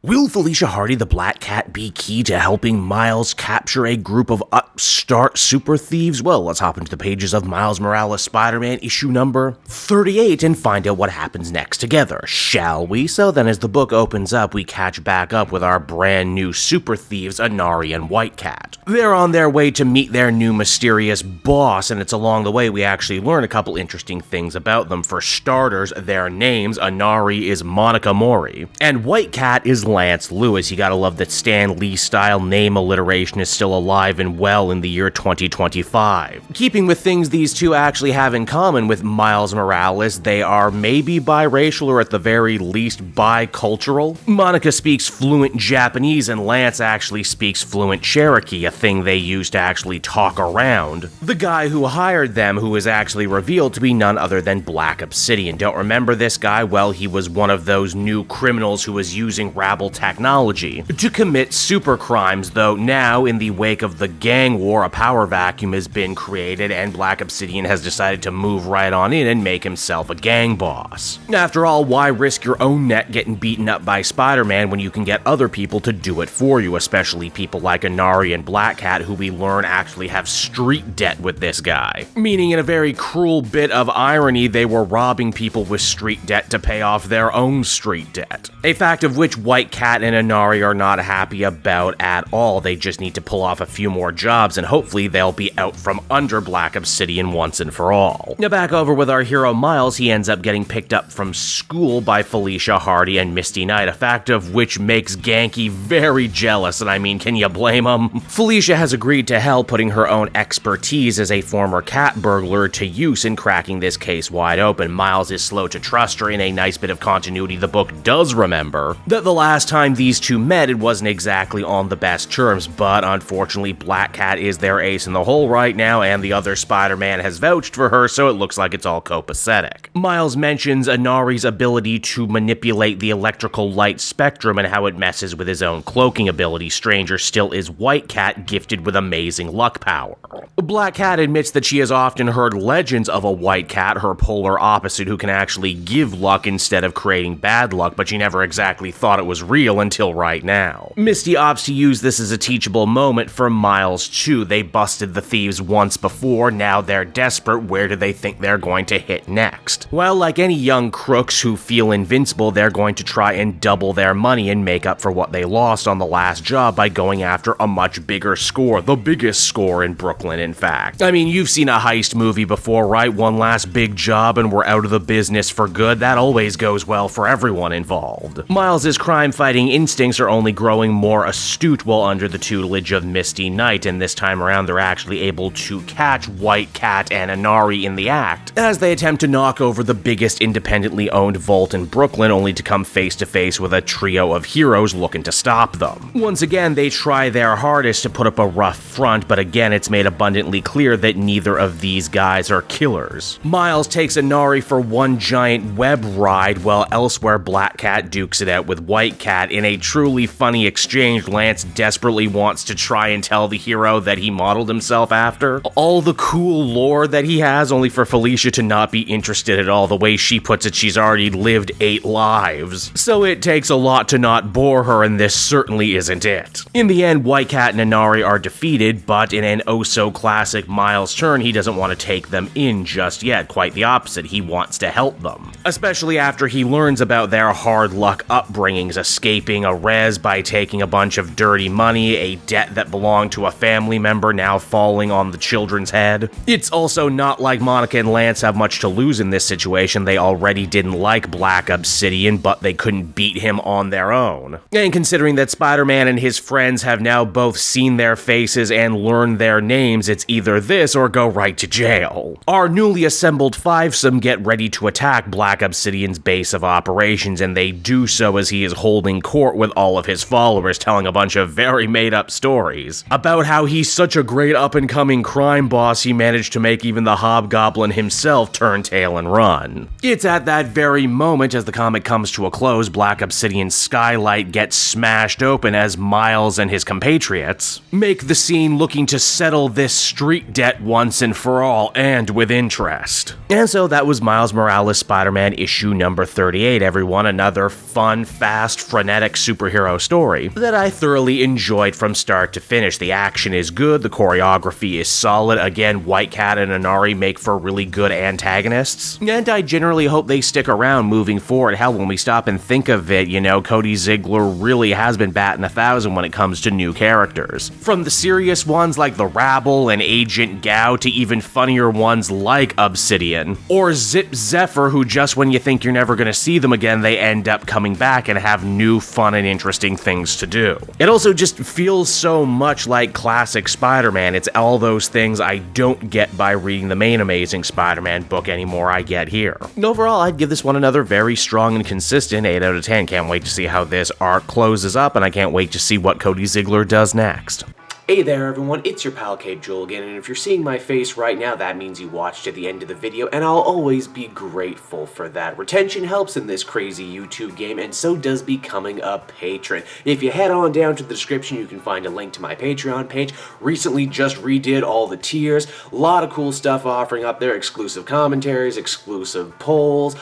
Will Felicia Hardy the Black Cat be key to helping Miles capture a group of upstart super thieves? Well, let's hop into the pages of Miles Morales Spider-Man issue number 38 and find out what happens next together, shall we? So then as the book opens up, we catch back up with our brand new super thieves, Inari and White Cat. They're on their way to meet their new mysterious boss, and it's along the way we actually learn a couple interesting things about them. For starters, their names. Inari is Monica Mori, and White Cat is Lance Lewis. You gotta love that Stan Lee-style name alliteration is still alive and well in the year 2025. Keeping with things these two actually have in common with Miles Morales, they are maybe biracial or at the very least bicultural. Monica speaks fluent Japanese and Lance actually speaks fluent Cherokee, a thing they use to actually talk around. The guy who hired them, who is actually revealed to be none other than Black Obsidian. Don't remember this guy? Well, he was one of those new criminals who was using rabble technology to commit super crimes, though now, in the wake of the gang war, a power vacuum has been created and Black Obsidian has decided to move right on in and make himself a gang boss. After all, why risk your own neck getting beaten up by Spider-Man when you can get other people to do it for you, especially people like Inari and Black Cat, who we learn actually have street debt with this guy. Meaning, in a very cruel bit of irony, they were robbing people with street debt to pay off their own street debt. A fact of which White Cat and Inari are not happy about at all. They just need to pull off a few more jobs and hopefully they'll be out from under Black Obsidian once and for all. Now back over with our hero Miles, he ends up getting picked up from school by Felicia Hardy and Misty Knight, a fact of which makes Ganke very jealous, and I mean, can you blame him? Felicia has agreed to help, putting her own expertise as a former cat burglar to use in cracking this case wide open. Miles is slow to trust her. In a nice bit of continuity, the book does remember that the last time these two met, it wasn't exactly on the best terms, but unfortunately Black Cat is their ace in the hole right now, and the other Spider-Man has vouched for her, so it looks like it's all copacetic. Miles mentions Inari's ability to manipulate the electrical light spectrum and how it messes with his own cloaking ability. Stranger still is White Cat, gifted with amazing luck power. Black Cat admits that she has often heard legends of a White Cat, her polar opposite, who can actually give luck instead of creating bad luck, but she never exactly thought it was real until right now. Misty opts to use this as a teachable moment for Miles too. They busted the thieves once before, now they're desperate. Where do they think they're going to hit next? Well, like any young crooks who feel invincible, they're going to try and double their money and make up for what they lost on the last job by going after a much bigger score, the biggest score in Brooklyn, in fact. I mean, you've seen a heist movie before, right? One last big job and we're out of the business for good. That always goes well for everyone involved. Miles's crime-fighting instincts are only growing more astute while under the tutelage of Misty Knight, and this time around they're actually able to catch White Cat and Inari in the act as they attempt to knock over the biggest independently owned vault in Brooklyn, only to come face to face with a trio of heroes looking to stop them. Once again, they try their hardest to put up a rough front, but again it's made abundantly clear that neither of these guys are killers. Miles takes Inari for one giant web ride, while elsewhere Black Cat dukes it out with White Cat. In a truly funny exchange, Lance desperately wants to try and tell the hero that he modeled himself after all the cool lore that he has, only for Felicia to not be interested at all. The way she puts it, she's already lived 8 lives. So it takes a lot to not bore her, and this certainly isn't it. In the end, White Cat and Inari are defeated, but in an oh-so-classic Miles turn, he doesn't want to take them in just yet. Quite the opposite, he wants to help them. Especially after he learns about their hard luck upbringings, escaping a res by taking a bunch of dirty money, a debt that belonged to a family member now falling on the children's head. It's also not like Monica and Lance have much to lose in this situation. They already didn't like Black Obsidian, but they couldn't beat him on their own. And considering that Spider-Man and his friends have now both seen their faces and learned their names, it's either this or go right to jail. Our newly assembled fivesome get ready to attack Black Obsidian's base of operations, and they do so as he is holding court with all of his followers, telling a bunch of very made-up stories about how he's such a great up-and-coming crime boss he managed to make even the Hobgoblin himself turn tail and run. It's at that very moment, as the comic comes to a close, Black Obsidian's skylight gets smashed open as Miles and his compatriots make the scene looking to settle this street debt once and for all, and with interest. And so that was Miles Morales Spider-Man issue number 38, everyone. Another fun, fast, frenetic superhero story that I thoroughly enjoyed from start to finish. The action is good, the choreography is solid. Again, White Cat and Inari make for really good antagonists. And I generally hope they stick around moving forward. Hell, when we stop and think of it, you know, Cody Ziegler really has been batting 1,000 when it comes to new characters. From the serious ones like the Rabble and Agent Gao to even funnier ones like Obsidian. Or Zip Zephyr, who just when you think you're never going to see them again, they end up coming back and have new fun and interesting things to do. It also just feels so much like classic Spider-Man. It's all those things I don't get by reading the main Amazing Spider-Man book anymore I get here. Overall, I'd give this one another very strong and consistent 8 out of 10. Can't wait to see how this arc closes up, and I can't wait to see what Cody Ziegler does next. Hey there everyone, it's your pal Cape Joel again, and if you're seeing my face right now, that means you watched to the end of the video, and I'll always be grateful for that. Retention helps in this crazy YouTube game, and so does becoming a patron. If you head on down to the description, you can find a link to my Patreon page. Recently just redid all the tiers, a lot of cool stuff offering up there, exclusive commentaries, exclusive polls,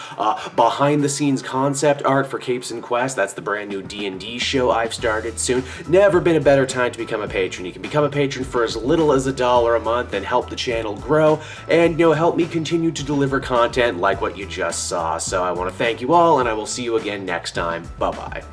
behind the scenes concept art for Capes and Quest. That's the brand new D&D show I've started soon. Never been a better time to become a patron. You can become a patron for as little as $1 a month and help the channel grow and, you know, help me continue to deliver content like what you just saw. So I want to thank you all, and I will see you again next time. Bye-bye.